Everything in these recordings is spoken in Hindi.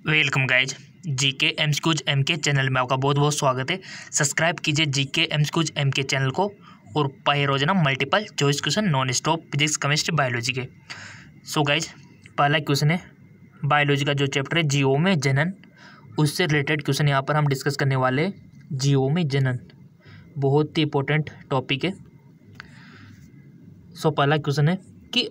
Welcome guys. GK MCQs MK channel में आपका बहुत बहुत स्वागत है। सब्सक्राइब कीजिए जीके एमसीक्यूज एमके चैनल को और पाए रोजाना multiple choice question non stop physics chemistry biology के। सो गाइज, पहला क्वेश्चन है बायोलॉजी का जो चैप्टर है जीओ में जनन, उससे रिलेटेड क्वेश्चन यहाँ पर हम डिस्कस करने वाले हैं। जीओ में जनन बहुत ही इंपॉर्टेंट टॉपिक है। सो पहला क्वेश्चन है कि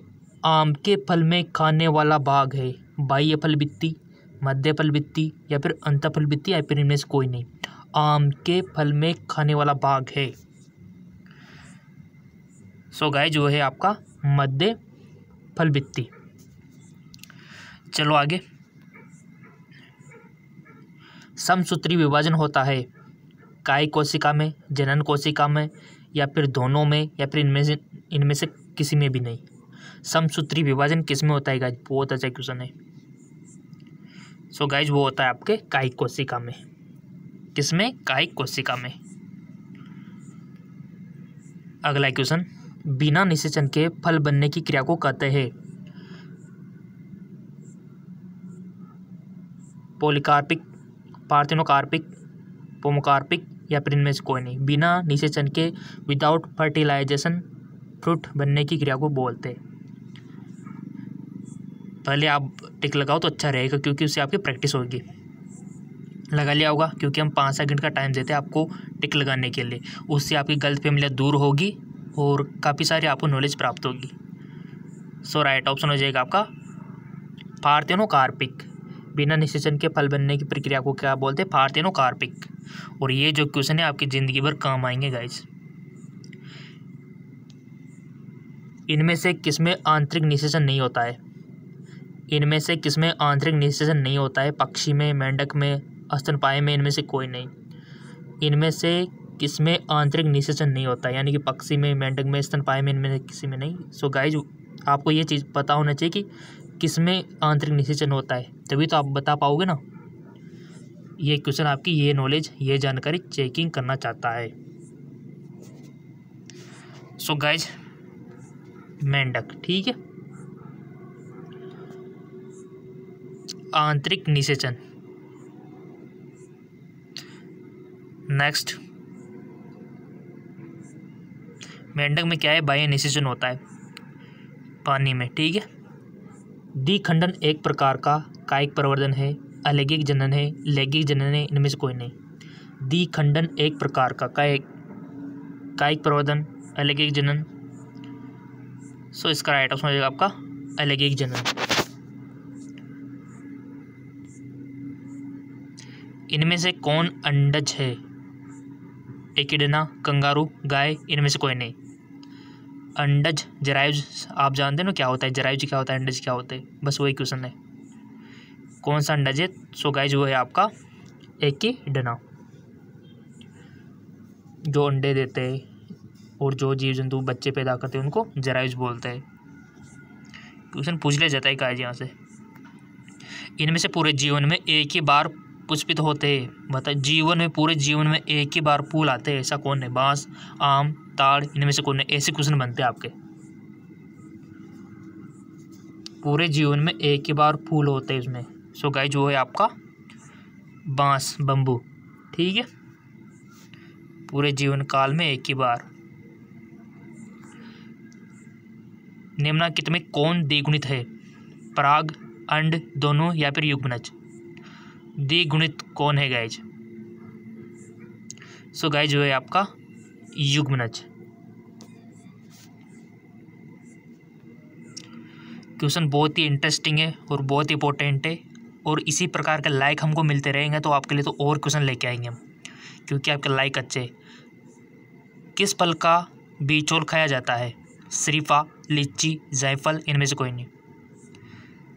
आम के फल में खाने वाला भाग है बाह्य फल भित्ति, मध्य फल भित्ति या फिर अंतःफल भित्ति या फिर इनमें से कोई नहीं। आम के फल में खाने वाला भाग है सो गाइस जो है आपका मध्य फल भित्ति। चलो आगे। समसूत्री विभाजन होता है काय कोशिका में, जनन कोशिका में या फिर दोनों में या फिर इनमें से किसी में भी नहीं। समसूत्री विभाजन किस में होता है गाइस? बहुत अच्छा क्वेश्चन है। सो गाइज वो होता है आपके कायिक कोशिका में। किसमें? कायिक कोशिका में। अगला क्वेश्चन, बिना निषेचन के फल बनने की क्रिया को कहते हैं पॉलीकार्पिक, पार्थिनोकार्पिक, पोमोकार्पिक या फिर इनमें से कोई नहीं। बिना निषेचन के विदाउट फर्टिलाइजेशन फ्रूट बनने की क्रिया को बोलते हैं। पहले आप टिक लगाओ तो अच्छा रहेगा क्योंकि उससे आपकी प्रैक्टिस होगी। लगा लिया होगा क्योंकि हम 5 सेकंड का टाइम देते हैं आपको टिक लगाने के लिए। उससे आपकी गलतफहमियां दूर होगी और काफ़ी सारी आपको नॉलेज प्राप्त होगी। सो राइट ऑप्शन हो जाएगा आपका पार्थिनोकार्पिक। बिना निषेचन के फल बनने की प्रक्रिया को क्या बोलते हैं? पार्थिनोकार्पिक। और ये जो क्वेश्चन है आपकी ज़िंदगी भर काम आएंगे गाइज। इनमें से किसमें आंतरिक निषेचन नहीं होता है? इनमें से किसमें आंतरिक निषेचन नहीं होता है? पक्षी में, मेंढक में, स्तनपायी में, इनमें से कोई नहीं। इनमें से किसमें आंतरिक निषेचन नहीं होता है? यानी कि पक्षी में, मेंढक में, स्तनपायी में, इनमें से किसी में नहीं। सो गाइज आपको ये चीज़ पता होना चाहिए कि किसमें आंतरिक निषेचन होता है, तभी तो आप बता पाओगे ना। ये क्वेश्चन आपकी ये नॉलेज, ये जानकारी चेकिंग करना चाहता है। सो गाइज मेंढक, ठीक है। आंतरिक निषेचन। नेक्स्ट, मेंढक में क्या है? बाह्य निषेचन होता है पानी में, ठीक है। द्विखंडन एक प्रकार का कायिक प्रवर्धन है, अलैंगिक जनन है, लैंगिक जनन है, इनमें से कोई नहीं। द्विखंडन एक प्रकार का कायिक प्रवर्धन, अलैंगिक जनन। सो इसका राइट ऑप्शन हो जाएगा आपका अलैंगिक जनन। इनमें से कौन अंडज है? एकिडना, कंगारू, गाय, इनमें से कोई नहीं। अंडज, जरायुज आप जानते हैं ना क्या होता है? जरायुज क्या होता है, अंडज क्या होता है? बस वही क्वेश्चन है। कौन सा अंडज है? सो गाइज वो है आपका एकिडना। जो अंडे देते हैं और जो जीव जंतु बच्चे पैदा करते हैं उनको जरायुज बोलते हैं। क्वेश्चन पूछ लिया जाता है गाइज यहाँ से। इनमें से पूरे जीवन में एक ही बार पुष्पित होते हैं। बता, जीवन में, पूरे जीवन में एक ही बार फूल आते हैं, ऐसा कौन है? बांस, आम, ताड़, इनमें से कौन है? ऐसे क्वेश्चन बनते हैं आपके। पूरे जीवन में एक ही बार फूल होते हैं इसमें। सो गाइस वो है आपका बांस, बम्बू, ठीक है। पूरे जीवन काल में एक ही बार। निम्नलिखित में कौन द्विगुणित है? पराग, अंड, दोनों या फिर युग्मनज? द्विगुणित कौन है गाइज? सो गाइज जो है आपका युग्मनज। क्वेश्चन बहुत ही इंटरेस्टिंग है और बहुत ही इंपॉर्टेंट है और इसी प्रकार के लाइक हमको मिलते रहेंगे तो आपके लिए तो और क्वेश्चन लेके आएंगे हम, क्योंकि आपके लाइक अच्छे हैं। किस फल का बीचोल खाया जाता है? शरीफा, लीची, जायफल, इनमें से कोई नहीं।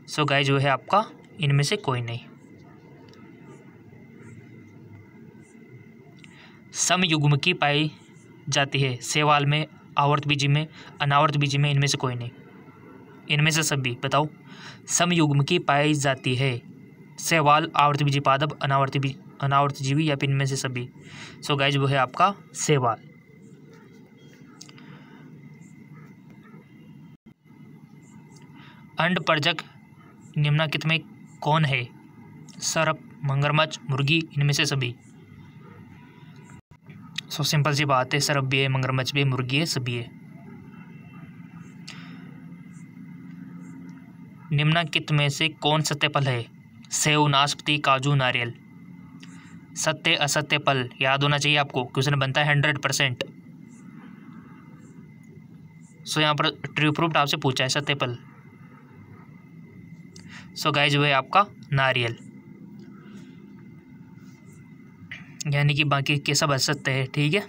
सो गाइज जो है आपका इनमें से कोई नहीं। समयुग्म की पाई जाती है शैवाल में, आवर्त बीजी में, अनावर्त बीजी में, इनमें से कोई नहीं। इनमें से सभी बताओ। समयुग्म की पाई जाती है शैवाल, आवर्त बीजी पादप, अनावर्त जीवी या फिर इनमें से सभी। सो गाइज वो है आपका शैवाल। अंड परजक निम्नलिखित में कौन है? सर्प, मगरमच्छ, मुर्गी, इनमें से सभी। सो सिंपल सी बात है, सर्प भी है, मगरमच्छ भी है, मुर्गी है, सभी है। निम्नलिखित में से कौन सत्य फल है? सेव, नाशपाती, काजू, नारियल। सत्य असत्य फल याद होना चाहिए आपको, क्वेश्चन बनता है 100%। सो यहाँ पर ट्रू प्रूफ आपसे पूछा है सत्य फल। सो गाइज वो है आपका नारियल, यानी कि बाकी के सब असत्य है। ठीक है,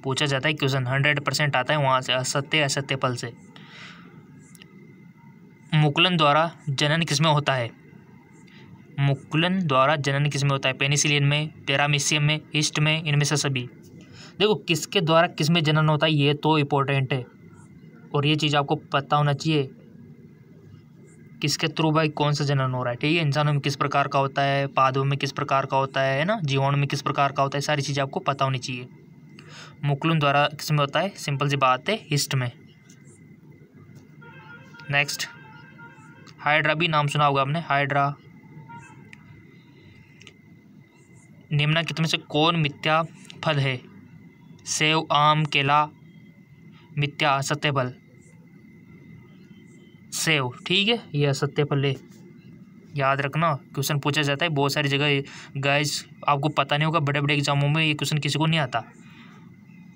पूछा जाता है क्वेश्चन 100% आता है वहाँ से, असत्य असत्य फल से। मुकुलन द्वारा जनन किसमें होता है? मुकुलन द्वारा जनन किसमें होता है? पेनिसिलिन में, पैरामीशियम में, ईस्ट में, इनमें से सभी। देखो किसके द्वारा किसमें जनन होता है ये तो इम्पोर्टेंट है, और ये चीज़ आपको पता होना चाहिए किसके थ्रू भाई कौन सा जनन हो रहा है। ठीक है, इंसानों में किस प्रकार का होता है, पादों में किस प्रकार का होता है ना, जीवाणु में किस प्रकार का होता है, सारी चीज़ें आपको पता होनी चाहिए। मुकुलन द्वारा किसमें होता है? सिंपल सी बात है, ईस्ट में। नेक्स्ट, हाइड्रा भी नाम सुना होगा आपने, हाइड्रा। निम्नलिखित में से कौन मिथ्या फल है? सेव, आम, केला। मिथ्या असत्य फल सेव। ठीक है, ये असत्य फल है, याद रखना, क्वेश्चन पूछा जाता है बहुत सारी जगह। गाइस आपको पता नहीं होगा, बड़े बड़े एग्जामों में ये क्वेश्चन किसी को नहीं आता।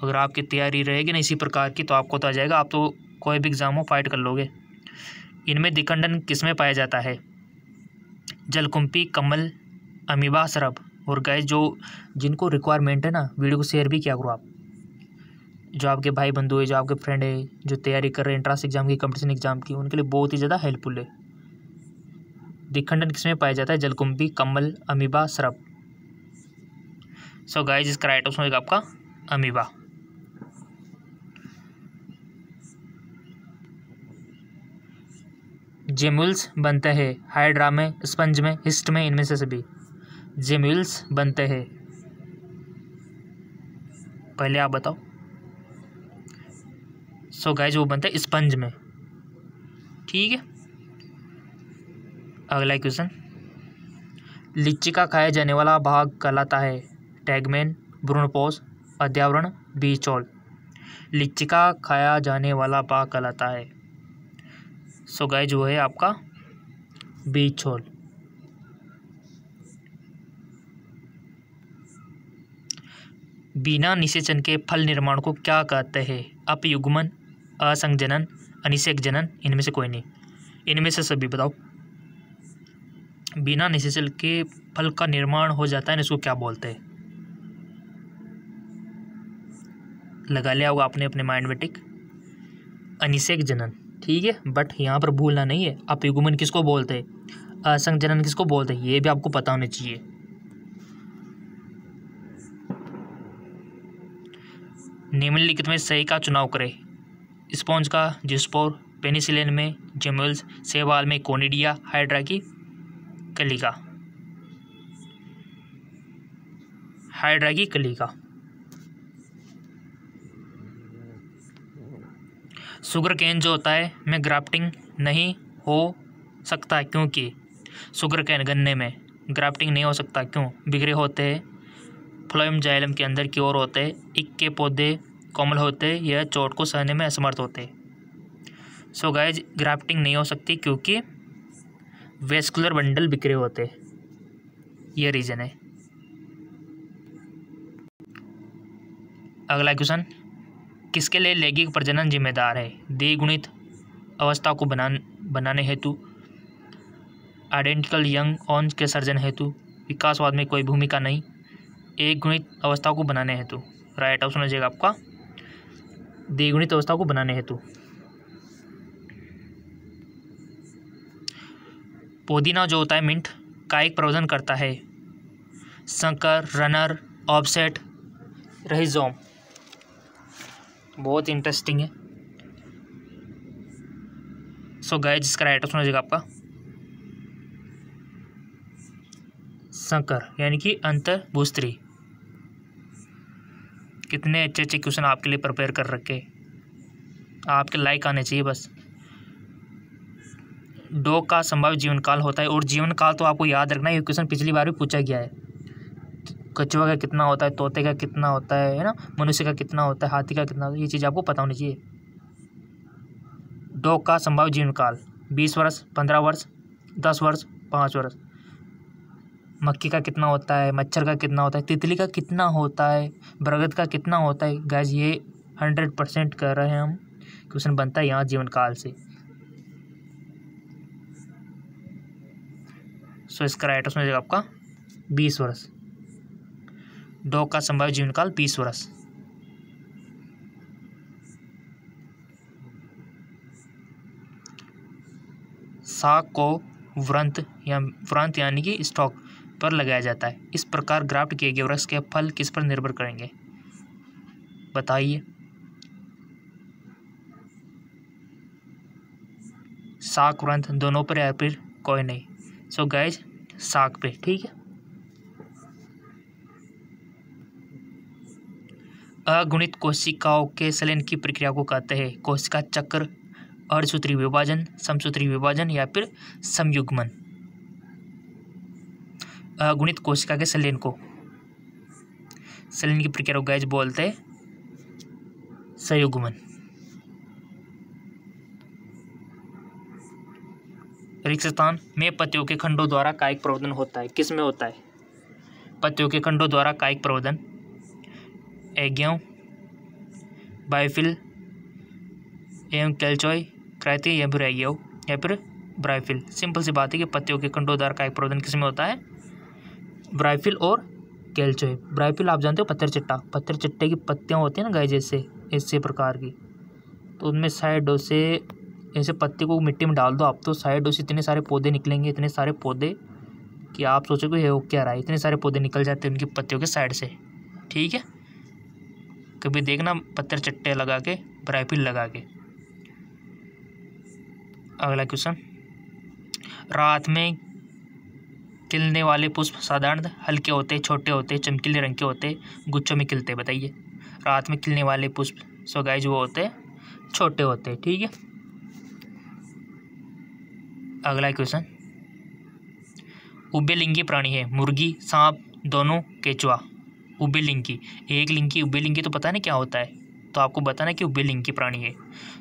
अगर आपकी तैयारी रहेगी ना इसी प्रकार की तो आपको तो आ जाएगा, आप तो कोई भी एग्जाम हो फाइट कर लोगे। इनमें द्विखंडन किसमें पाया जाता है? जलकुंभी, कमल, अमीबा, सरब। और गाइस जो जिनको रिक्वायरमेंट है ना, वीडियो को शेयर भी किया करो आप, जो आपके भाई बंधु है, जो आपके फ्रेंड है, जो तैयारी कर रहे हैं एंट्रेंस एग्जाम की, कंपटीशन एग्जाम की, उनके लिए बहुत ही ज़्यादा हेल्पफुल है। द्विखंडन किसमें पाया जाता है? जलकुंभी, कमल, अमीबा, सरब। सो गाइस इसका राइट ऑप्शन होगा आपका अमीबा। जेम्यूल्स बनते हैं हाइड्रा में, स्पंज में, हिस्ट में, इनमें से सभी। जेम्यूल्स बनते हैं, पहले आप बताओ। सो गाइस वो बनते हैं स्पंज में। ठीक है, अगला क्वेश्चन, लीची का खाया जाने वाला भाग कहलाता है? टैगमेन, भ्रूणपोष, अध्यावरण, बीजोल। लीची का खाया जाने वाला भाग कहलाता है? सो गाइस वो है आपका बीजोल। बिना निषेचन के फल निर्माण को क्या कहते हैं? अपयुग्मन, असंजनन, अनिषेक जनन, इनमें से कोई नहीं, इनमें से सभी बताओ। बिना निषेचन के फल का निर्माण हो जाता है, इसको क्या बोलते हैं? लगा लिया होगा आपने अपने माइंड में टिक, अनिषेक जनन। ठीक है, बट यहाँ पर भूलना नहीं है, अपयुग्मन किसको बोलते हैं, असंजनन किसको बोलते हैं, ये भी आपको पता होना चाहिए। निम्नलिखित में सही का चुनाव करें। स्पॉन्ज का जिस्पोर, पेनिसिलिन में जेम्यूल्स, शैवाल में कोनिडिया, हाइड्रा की कलिका। हाइड्रा की कलिका। शुगर केन जो होता है में ग्राफ्टिंग नहीं हो सकता, क्योंकि शुगर केन गन्ने में ग्राफ्टिंग नहीं हो सकता, क्यों? बिगड़े होते हैं, फ्लोएम जाइलम के अंदर की ओर होते हैं, इक के पौधे कोमल होते हैं, यह चोट को सहने में असमर्थ होते हैं। सो गाइज ग्राफ्टिंग नहीं हो सकती क्योंकि वेस्कुलर बंडल बिखरे होते हैं, ये रीज़न है। अगला क्वेश्चन, किसके लिए लैंगिक प्रजनन जिम्मेदार है? द्विगुणित अवस्था को बनाने हेतु, आइडेंटिकल यंग ऑन्स के सर्जन हेतु, विकासवाद में कोई भूमिका नहीं, एक गुणित अवस्था को बनाने हेतु। राइट ऑप्शन हो जाएगा आपका द्विगुणित अवस्था को बनाने हेतु। पुदीना जो होता है मिंट, कायिक प्रवर्धन करता है? संकर, रनर, ऑफसेट, रहिजोम। बहुत इंटरेस्टिंग है। सो गाइस इसका राइट ऑप्शन हो जाएगा आपका संकर, यानी कि अंतर्भूस्त्री। कितने अच्छे अच्छे क्वेश्चन आपके लिए प्रिपेयर कर रखे, आपके लाइक आने चाहिए बस। डॉ का संभावित जीवन काल होता है, और जीवन काल तो आपको याद रखना है, ये क्वेश्चन पिछली बार भी पूछा गया है। कछुआ का कितना होता है, तोते का कितना होता है ना, मनुष्य का कितना होता है, हाथी का कितना होता है, ये चीज़ आपको पता होनी चाहिए। डॉ का संभावित जीवन काल 20 वर्ष, 15 वर्ष, 10 वर्ष, 5 वर्ष। मक्खी का कितना होता है, मच्छर का कितना होता है, तितली का कितना होता है, बरगद का कितना होता है। गाइस ये 100% कर रहे हैं हम, क्वेश्चन बनता है यहाँ जीवन काल से। सो इसका राइट ऑप्शन हो जाएगा आपका 20 वर्ष। डॉ का संभावित जीवन काल 20 वर्ष। साग को व्रंत यानी कि स्टॉक पर लगाया जाता है। इस प्रकार ग्राफ्ट किए गए वृक्ष के फल किस पर निर्भर करेंगे, बताइए। साग व्रंत दोनों पर या फिर कोई नहीं। सो गाइज साग पे, ठीक है। अगुणित कोशिकाओं के संलयन की प्रक्रिया को कहते हैं कोशिका चक्र, अर्धसूत्री विभाजन, समसूत्री विभाजन या फिर संयुग्मन। अगुणित कोशिका के संलयन की प्रक्रिया को गाइज बोलते हैं संयुग्मन। रिक्त स्थान में पत्तियों के खंडों द्वारा कायिक प्रवर्धन होता है, किस में होता है? पत्तियों के खंडों द्वारा कायिक प्रवर्धन एग्यों, बायोफिल एवं केल्चोय क्राइती या फिर एग्यो या फिर ब्रायोफिल। सिंपल सी बात है कि पत्तियों के खंडों द्वारा कायिक प्रवर्धन किस में होता है? ब्रायोफिल और केल्चोय। ब्रायोफिल आप जानते हो पत्थर चट्टे की पत्तियाँ होती हैं ना गाय जैसे ऐसे प्रकार की, तो उनमें साइडों से ऐसे पत्ती को मिट्टी में डाल दो आप, तो साइडों से इतने सारे पौधे निकलेंगे, इतने सारे पौधे कि आप सोचोगे ये हो क्या रहा है, इतने सारे पौधे निकल जाते हैं उनकी पत्तियों के साइड से, ठीक है। कभी देखना पत्थर चट्टे लगा के, ब्रायोफिल लगा के। अगला क्वेश्चन, रात में खिलने वाले पुष्प साधारण हल्के होते, छोटे होते, चमकीले रंग के होते, गुच्छों में खिलते, बताइए। रात में खिलने वाले पुष्प सो गाइस वो होते हैं छोटे होते, ठीक है। अगला क्वेश्चन, उभयलिंगी प्राणी है मुर्गी, सांप, दोनों, केचुआ। उभयलिंगी, एक लिंगी, उभयलिंगी तो पता नहीं क्या होता है, तो आपको बताना कि उभयलिंगी प्राणी है।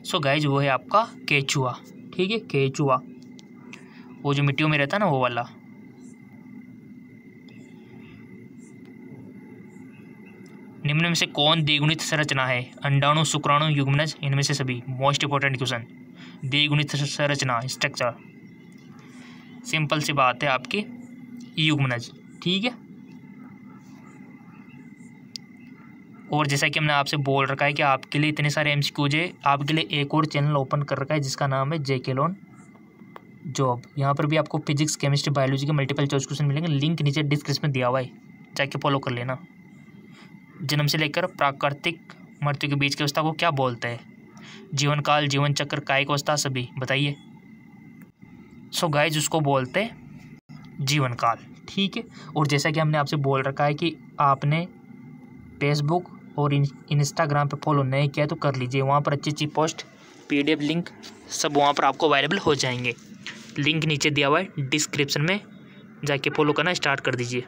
सो गाइस वो है आपका केचुआ, ठीक है, केचुआ। वो जो मिट्टियों में रहता है ना वो वाला। निम्न में से कौन द्विगुणित संरचना है? अंडाणु, शुक्राणु, युग्मनज, इनमें से सभी। मोस्ट इंपॉर्टेंट क्वेश्चन, द्विगुणित संरचना स्ट्रक्चर। सिंपल सी बात है आपकी युग्मनज, ठीक है। और जैसा कि हमने आपसे बोल रखा है कि आपके लिए इतने सारे एमसीक्यूज है, आपके लिए एक और चैनल ओपन कर रखा है जिसका नाम है जेके लोन जॉब। यहाँ पर भी आपको फिजिक्स, केमिस्ट्री, बायोलॉजी के मल्टीपल चॉइस क्वेश्चन मिलेंगे, लिंक नीचे डिस्क्रिप्शन में दिया हुआ है, जाके फॉलो कर लेना। जन्म से लेकर प्राकृतिक मृत्यु के बीच की अवस्था को क्या बोलते हैं? जीवन काल, जीवन चक्र, कायिक अवस्था, सभी, बताइए। सो गाइस उसको बोलते हैं जीवन काल, ठीक है। और जैसा कि हमने आपसे बोल रखा है कि आपने फेसबुक और इंस्टाग्राम पे फॉलो नहीं किया तो कर लीजिए, वहाँ पर अच्छी अच्छी पोस्ट, PDF लिंक सब वहाँ पर आपको अवेलेबल हो जाएंगे। लिंक नीचे दिया हुआ है डिस्क्रिप्शन में, जाके फॉलो करना स्टार्ट कर दीजिए।